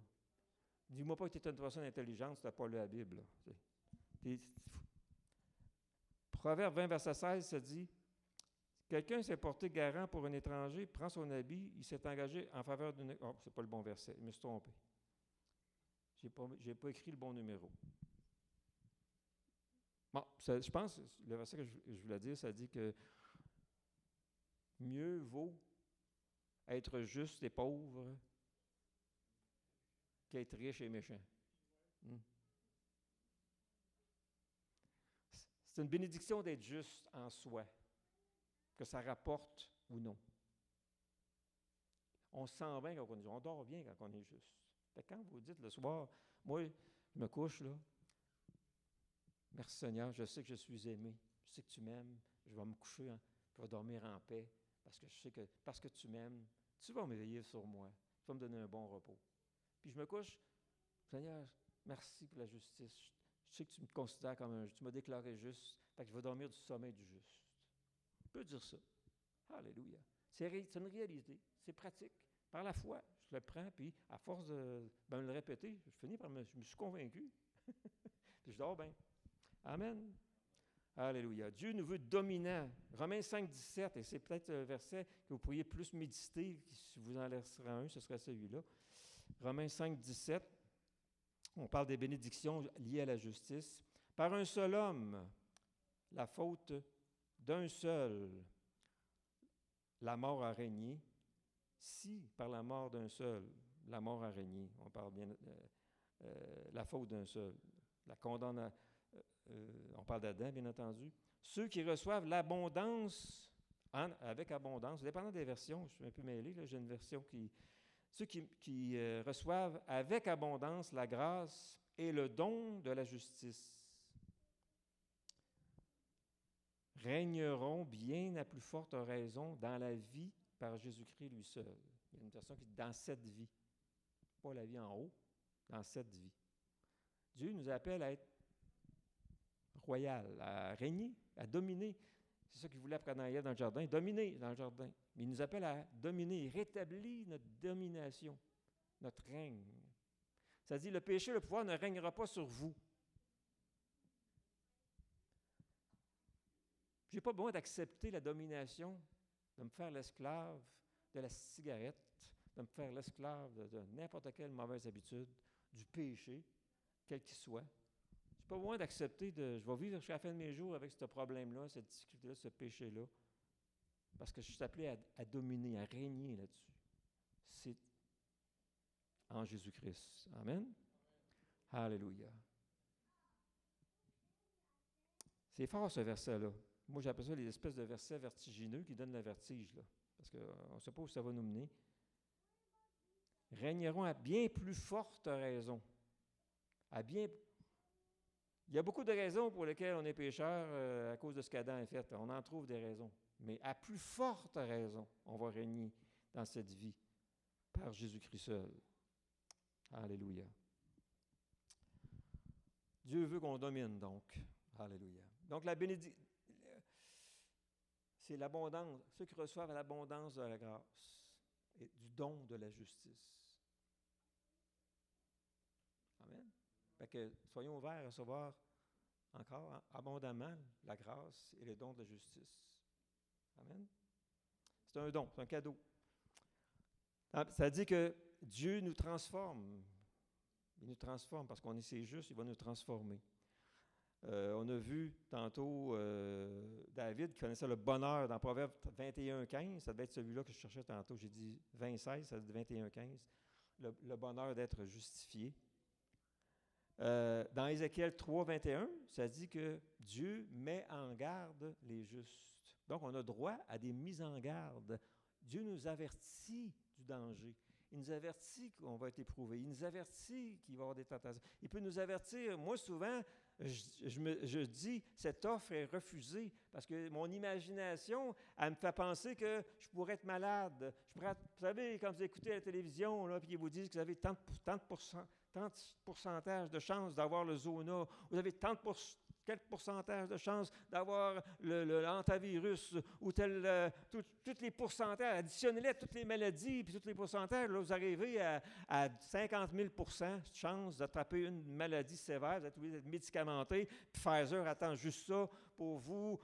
Speaker 1: dis-moi pas que tu es une personne intelligente si tu n'as pas lu la Bible. Proverbe 20, verset 16, ça dit, quelqu'un s'est porté garant pour un étranger, prend son habit, il s'est engagé en faveur d'une... Oh, c'est pas le bon verset, je me suis trompé. J'ai pas écrit le bon numéro. Bon, je pense, le verset que je voulais dire, ça dit que mieux vaut être juste et pauvre qu'être riche et méchant. C'est une bénédiction d'être juste en soi, que ça rapporte ou non. On se sent bien quand on est juste. On dort bien quand on est juste. Fait que quand vous dites le soir, moi, je me couche là, merci Seigneur, je sais que je suis aimé, je sais que tu m'aimes, je vais me coucher, je vais dormir en paix, parce que je sais que, parce que tu m'aimes, tu vas m'éveiller sur moi, tu vas me donner un bon repos. Puis je me couche, Seigneur, merci pour la justice. Je sais que tu me considères comme tu m'as déclaré juste, fait que je vais dormir du sommeil du juste. On peut dire ça. Alléluia. C'est une réalité, c'est pratique. Par la foi, je le prends, puis à force de le répéter, je me suis convaincu. Puis je dors bien. Amen. Alléluia. Dieu nous veut dominants. Romains 5, 17, et c'est peut-être un verset que vous pourriez plus méditer, si vous en laisserez un, ce serait celui-là. Romains 5, 17, on parle des bénédictions liées à la justice. Par un seul homme, la faute d'un seul, la mort a régné. Si, par la mort d'un seul, la mort a régné, on parle bien la faute d'un seul, la condamnation, on parle d'Adam, bien entendu. Ceux qui reçoivent l'abondance, avec abondance, dépendant des versions, je suis un peu mêlé, là, j'ai une version qui... Ceux qui reçoivent avec abondance la grâce et le don de la justice régneront bien à plus forte raison dans la vie par Jésus-Christ lui seul. Il y a une version qui dit dans cette vie, pas la vie en haut, dans cette vie. Dieu nous appelle à être royal, à régner, à dominer. C'est ça qu'il voulait après Ève dans le jardin, dominer dans le jardin. Mais il nous appelle à dominer, il rétablit notre domination, notre règne. Ça dit, le péché, le pouvoir ne régnera pas sur vous. Je n'ai pas besoin d'accepter la domination, de me faire l'esclave de la cigarette, de me faire l'esclave de n'importe quelle mauvaise habitude, du péché, quel qu'il soit. Je n'ai pas besoin d'accepter je vais vivre jusqu'à la fin de mes jours avec ce problème-là, cette difficulté-là, ce péché-là, parce que je suis appelé à dominer, à régner là-dessus. C'est en Jésus-Christ. Amen. Alléluia. C'est fort ce verset-là. Moi, j'appelle ça les espèces de versets vertigineux qui donnent le vertige, là. parce qu'on ne sait pas où ça va nous mener, régneront à bien plus forte raison. Il y a beaucoup de raisons pour lesquelles on est pécheur à cause de ce qu'Adam a fait. On en trouve des raisons. Mais à plus forte raison, on va régner dans cette vie par Jésus-Christ seul. Alléluia. Dieu veut qu'on domine, donc. Alléluia. Donc, la bénédiction, c'est l'abondance. Ceux qui reçoivent l'abondance de la grâce et du don de la justice. Amen. Fait que soyons ouverts à recevoir encore abondamment la grâce et le don de la justice. Amen. C'est un don, c'est un cadeau. Ça dit que Dieu nous transforme. Il nous transforme parce qu'on est ses justes, il va nous transformer. On a vu tantôt David qui connaissait le bonheur dans Proverbe 21:15. Ça devait être celui-là que je cherchais tantôt. J'ai dit 20:16, ça dit 21:15. Le bonheur d'être justifié. Dans Ézéchiel 3:21, ça dit que Dieu met en garde les justes. Donc, on a droit à des mises en garde. Dieu nous avertit du danger. Il nous avertit qu'on va être éprouvé. Il nous avertit qu'il va y avoir des tentations. Il peut nous avertir. Moi, souvent, je dis, cette offre est refusée parce que mon imagination, elle me fait penser que je pourrais être malade. Vous savez, quand vous écoutez la télévision, là, puis ils vous disent que vous avez tant de pourcentage de chances d'avoir le zona, vous avez quel pourcentage de chances d'avoir l'antivirus ou tous les pourcentages, additionnez-les à toutes les maladies, puis tous les pourcentages, là, vous arrivez à 50 000 % de chances d'attraper une maladie sévère, vous êtes obligé d'être médicamenté, puis Pfizer attend juste ça pour vous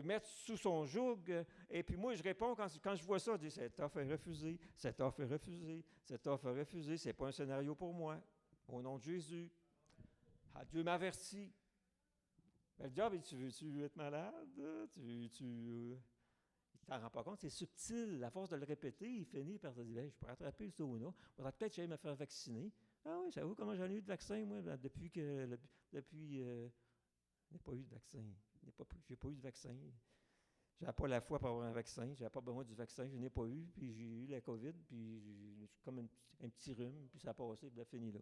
Speaker 1: mettre sous son joug. Et puis moi, je réponds, quand je vois ça, je dis, cette offre est refusée, cette offre est refusée, cette offre est refusée, c'est pas un scénario pour moi. Au nom de Jésus, Dieu m'avertit. Mais le diable, tu veux être malade? Tu t'en rends pas compte? C'est subtil. À force de le répéter, il finit par se dire, je pourrais attraper le zona. Il faudrait peut-être que j'aille me faire vacciner. Ah oui, j'avoue comment j'en ai eu de vaccin, moi, depuis je n'ai pas eu de vaccin. J'ai pas eu de vaccin. Je n'avais pas la foi pour avoir un vaccin. Je n'avais pas besoin du vaccin. Je n'ai pas eu. Puis j'ai eu la COVID. Puis j'ai comme un petit rhume. Puis ça a passé. Puis ça a fini là.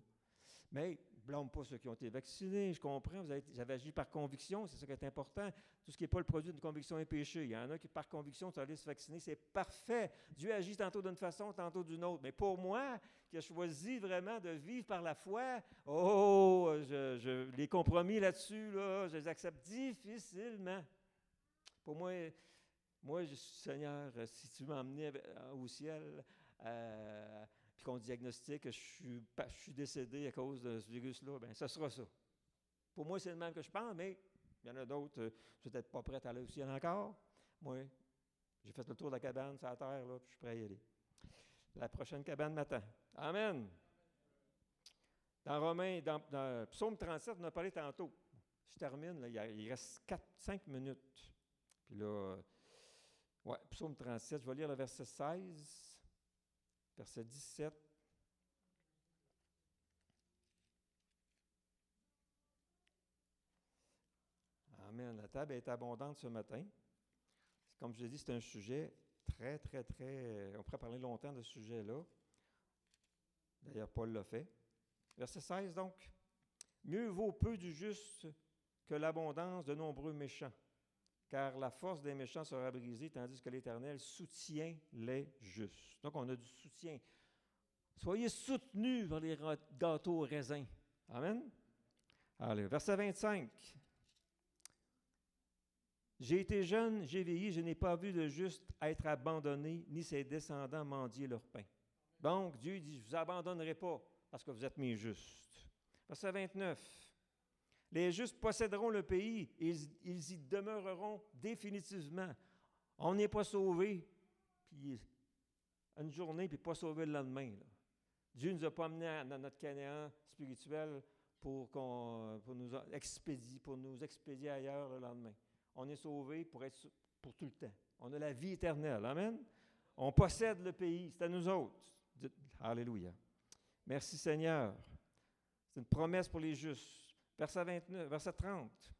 Speaker 1: Mais ne blâme pas ceux qui ont été vaccinés. Je comprends. J'avais agi par conviction. C'est ça qui est important. Tout ce qui n'est pas le produit d'une conviction est péché. Il y en a qui, par conviction, sont allés se vacciner. C'est parfait. Dieu agit tantôt d'une façon, tantôt d'une autre. Mais pour moi, qui ai choisi vraiment de vivre par la foi, les compromis là-dessus, là, je les accepte difficilement. Pour moi, Seigneur, si tu m'emmenais au ciel, puis qu'on diagnostique que je suis décédé à cause de ce virus-là, bien, ce sera ça. Pour moi, c'est le même que je pense, mais il y en a d'autres, je suis peut-être pas prêt à aller au ciel encore. Moi, j'ai fait le tour de la cabane sur la terre, là, puis je suis prêt à y aller. La prochaine cabane m'attend. Amen. Dans Psaume 37, on a parlé tantôt. Je termine, là, il reste 4-5 minutes. Puis là, Psaume 37, je vais lire le verset 16, verset 17. Amen. La table est abondante ce matin. Comme je l'ai dit, c'est un sujet très, très, très... On pourrait parler longtemps de ce sujet-là. D'ailleurs, Paul l'a fait. Verset 16, donc. « Mieux vaut peu du juste que l'abondance de nombreux méchants. Car la force des méchants sera brisée, tandis que l'Éternel soutient les justes. » Donc, on a du soutien. Soyez soutenus par les gâteaux au raisin. Amen. Allez, verset 25. « J'ai été jeune, j'ai vieilli, je n'ai pas vu le juste être abandonné, ni ses descendants mendier leur pain. » Donc, Dieu dit, je ne vous abandonnerai pas, parce que vous êtes mes justes. Verset 29. Les justes posséderont le pays, et ils y demeureront définitivement. On n'est pas sauvé, puis une journée, puis pas sauvé le lendemain. Là. Dieu ne nous a pas amenés dans notre Canaan spirituel pour nous expédier ailleurs le lendemain. On est sauvé pour tout le temps. On a la vie éternelle. Amen. On possède le pays. C'est à nous autres. Alléluia. Merci Seigneur. C'est une promesse pour les justes. Verset 30.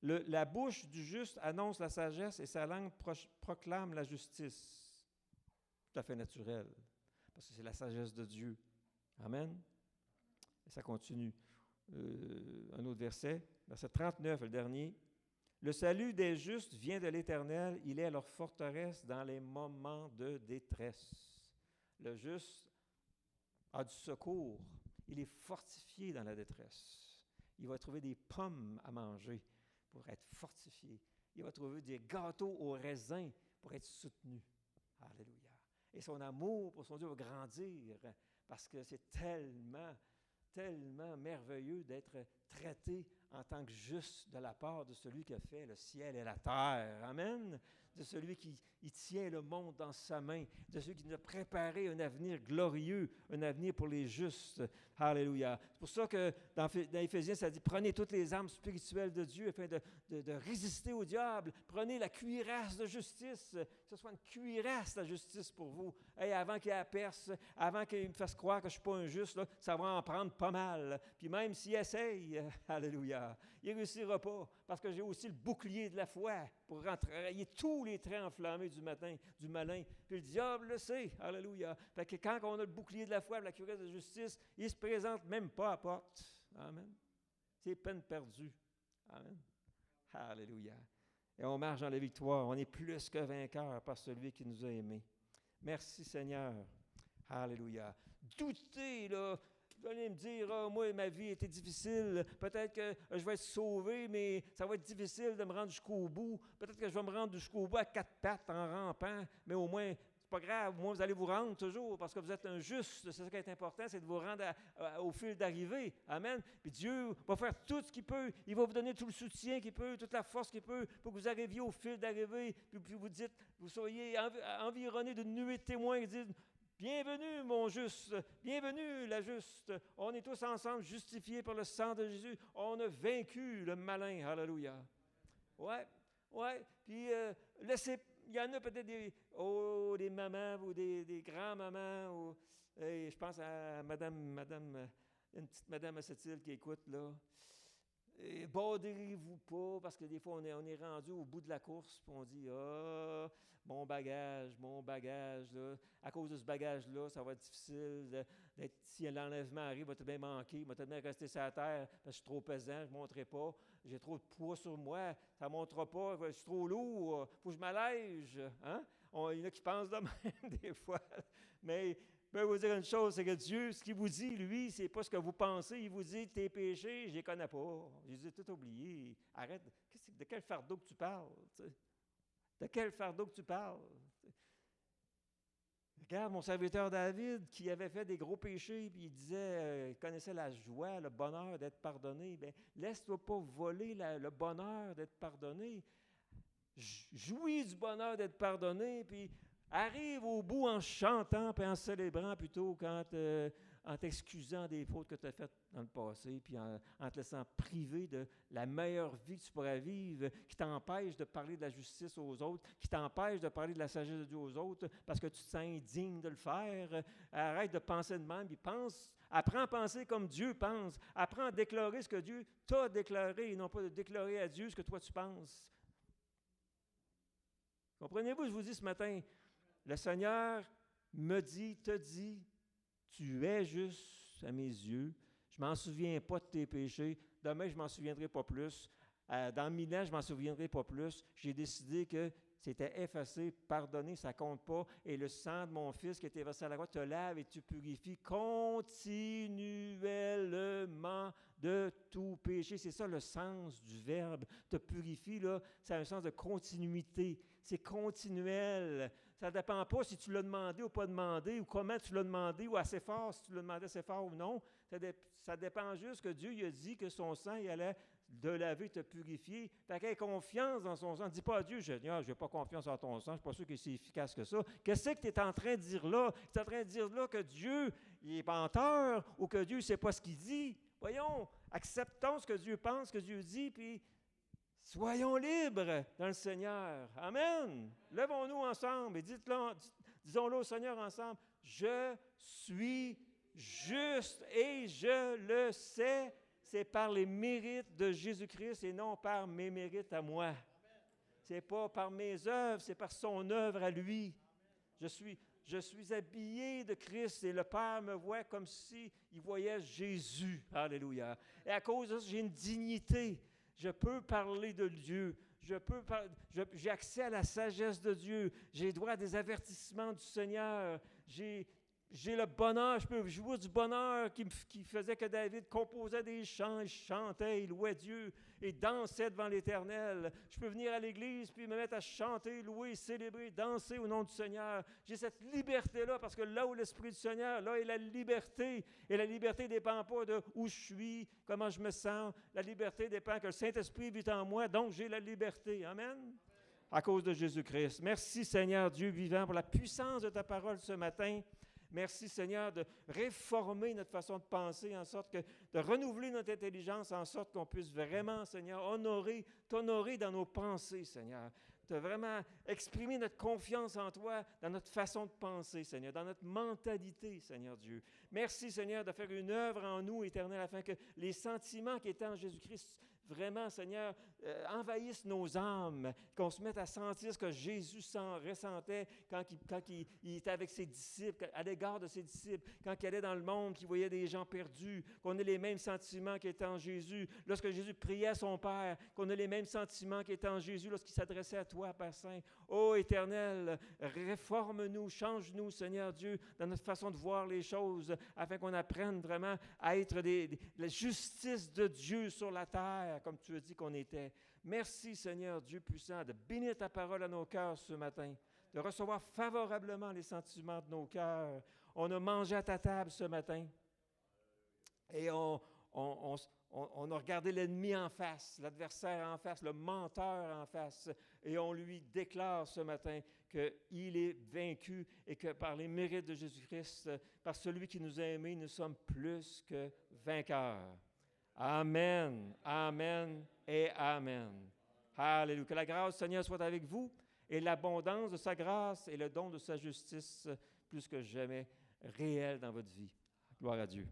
Speaker 1: La bouche du juste annonce la sagesse et sa langue proclame la justice. tout à fait naturel, parce que c'est la sagesse de Dieu. Amen. Et ça continue. Un autre verset, verset 39, le dernier. Le salut des justes vient de l'Éternel, il est leur forteresse dans les moments de détresse. Le juste a du secours, il est fortifié dans la détresse. Il va trouver des pommes à manger pour être fortifié. Il va trouver des gâteaux au raisin pour être soutenu. Alléluia. Et son amour pour son Dieu va grandir parce que c'est tellement merveilleux d'être traité en tant que juste de la part de celui qui a fait le ciel et la terre. Amen. De celui qui tient le monde dans sa main, de celui qui nous a préparé un avenir glorieux, un avenir pour les justes. Alléluia. C'est pour ça que dans Éphésiens, ça dit, prenez toutes les armes spirituelles de Dieu afin de résister au diable. Prenez la cuirasse de justice, que ce soit une cuirasse la justice pour vous. Hey, avant qu'il aperce, avant qu'il me fasse croire que je ne suis pas un juste, là, ça va en prendre pas mal. Puis même s'il essaye, alléluia, il ne réussira pas, parce que j'ai aussi le bouclier de la foi pour travailler tous les traits enflammés du malin. Puis le diable le sait, alléluia. Fait que quand on a le bouclier de la foi, la cuirasse de justice, il ne se présente même pas à porte. Amen. C'est peine perdue. Amen. Alléluia. Et on marche dans la victoire. On est plus que vainqueurs par celui qui nous a aimés. Merci Seigneur. Alléluia. Doutez, là. Vous allez me dire, oh, moi, ma vie était difficile. Peut-être que je vais être sauvé, mais ça va être difficile de me rendre jusqu'au bout. Peut-être que je vais me rendre jusqu'au bout à 4 pattes en rampant, mais au moins, c'est pas grave. Au moins, vous allez vous rendre toujours parce que vous êtes un juste. C'est ça qui est important, c'est de vous rendre au fil d'arrivée. Amen. Puis Dieu va faire tout ce qu'il peut. Il va vous donner tout le soutien qu'il peut, toute la force qu'il peut pour que vous arriviez au fil d'arrivée. Puis vous soyez environné d'une nuée de témoins qui disent, bienvenue, mon juste, bienvenue, la juste. On est tous ensemble justifiés par le sang de Jésus. On a vaincu le malin. Alléluia. Ouais. Puis, il y en a peut-être des mamans ou des grands-mamans. Je pense à une petite madame à cette île qui écoute, là. Baudrez-vous pas, parce que des fois, on est rendu au bout de la course, puis on dit, mon bagage, là. À cause de ce bagage-là, ça va être difficile si l'enlèvement arrive, va te bien manquer, va te bien rester sur la terre, parce que je suis trop pesant, je ne monterai pas, j'ai trop de poids sur moi, ça ne montera pas, je suis trop lourd, il faut que je m'allège. Hein? Il y en a qui pensent de même des fois, mais je peux vous dire une chose, c'est que Dieu, ce qu'il vous dit, lui, c'est pas ce que vous pensez. Il vous dit, tes péchés, je les connais pas. Je les ai tout oubliés. Arrête. De quel fardeau que tu parles? T'sais? De quel fardeau que tu parles? T'sais? Regarde mon serviteur David, qui avait fait des gros péchés, puis il disait, il connaissait la joie, le bonheur d'être pardonné. Bien, laisse-toi pas voler le bonheur d'être pardonné. Jouis du bonheur d'être pardonné, puis arrive au bout en chantant et en célébrant plutôt qu'en t'excusant des fautes que tu as faites dans le passé, puis en te laissant priver de la meilleure vie que tu pourrais vivre, qui t'empêche de parler de la justice aux autres, qui t'empêche de parler de la sagesse de Dieu aux autres, parce que tu te sens indigne de le faire. Arrête de penser de même, puis apprends à penser comme Dieu pense. Apprends à déclarer ce que Dieu t'a déclaré, et non pas de déclarer à Dieu ce que toi tu penses. Comprenez-vous, je vous dis ce matin, le Seigneur te dit, tu es juste à mes yeux. Je ne m'en souviens pas de tes péchés. Demain, je ne m'en souviendrai pas plus. Dans 1000 ans, je ne m'en souviendrai pas plus. J'ai décidé que c'était effacé, pardonné, ça ne compte pas. Et le sang de mon Fils qui a été versé à la croix te lave et te purifie continuellement de tout péché. C'est ça le sens du verbe. Te purifie, là, ça a un sens de continuité. C'est continuel. Ça ne dépend pas si tu l'as demandé ou pas demandé, ou comment tu l'as demandé, ou assez fort, si tu l'as demandé assez fort ou non. Ça dépend juste que Dieu il a dit que son sang il allait de laver, te purifier. Fait qu'il ait confiance dans son sang. Ne dis pas à Dieu, Seigneur, je n'ai pas confiance en ton sang, je ne suis pas sûr que c'est efficace que ça. Qu'est-ce que tu es en train de dire là? Tu es en train de dire là que Dieu il est menteur ou que Dieu ne sait pas ce qu'il dit. Voyons, acceptons ce que Dieu pense, ce que Dieu dit, puis soyons libres dans le Seigneur. Amen. Levons-nous ensemble et disons-le au Seigneur ensemble. Je suis juste et je le sais. C'est par les mérites de Jésus-Christ et non par mes mérites à moi. Ce n'est pas par mes œuvres, c'est par son œuvre à lui. Je Je suis habillé de Christ et le Père me voit comme s'il voyait Jésus. Alléluia. Et à cause de ça, j'ai une dignité. Je peux parler de Dieu. J'ai accès à la sagesse de Dieu. J'ai droit à des avertissements du Seigneur. J'ai le bonheur, je peux jouer du bonheur qui faisait que David composait des chants, il chantait, il louait Dieu et dansait devant l'Éternel. Je peux venir à l'Église puis me mettre à chanter, louer, célébrer, danser au nom du Seigneur. J'ai cette liberté-là parce que là où l'Esprit du Seigneur, là est la liberté. Et la liberté ne dépend pas de où je suis, comment je me sens. La liberté dépend que le Saint-Esprit vit en moi, donc j'ai la liberté. Amen. À cause de Jésus-Christ. Merci Seigneur Dieu vivant pour la puissance de ta parole ce matin. Merci, Seigneur, de réformer notre façon de penser, en sorte que de renouveler notre intelligence, en sorte qu'on puisse vraiment, Seigneur, t'honorer dans nos pensées, Seigneur. De vraiment exprimer notre confiance en toi dans notre façon de penser, Seigneur, dans notre mentalité, Seigneur Dieu. Merci, Seigneur, de faire une œuvre en nous, Éternel, afin que les sentiments qui étaient en Jésus-Christ, vraiment, Seigneur, envahissent nos âmes, qu'on se mette à sentir ce que Jésus ressentait quand il était avec ses disciples, à l'égard de ses disciples, quand il allait dans le monde, qu'il voyait des gens perdus, qu'on ait les mêmes sentiments qui étaient en Jésus. Lorsque Jésus priait à son Père, qu'on ait les mêmes sentiments qui étaient en Jésus lorsqu'il s'adressait à toi, Père Saint. Ô Éternel, réforme-nous, change-nous, Seigneur Dieu, dans notre façon de voir les choses, afin qu'on apprenne vraiment à être la justice de Dieu sur la terre, comme tu as dit qu'on était. Merci, Seigneur Dieu puissant, de bénir ta parole à nos cœurs ce matin, de recevoir favorablement les sentiments de nos cœurs. On a mangé à ta table ce matin et on a regardé l'ennemi en face, l'adversaire en face, le menteur en face, et on lui déclare ce matin qu'il est vaincu et que par les mérites de Jésus-Christ, par celui qui nous a aimés, nous sommes plus que vainqueurs. Amen, amen et amen. Alléluia. Que la grâce du Seigneur soit avec vous et l'abondance de sa grâce et le don de sa justice plus que jamais réel dans votre vie. Gloire à Dieu.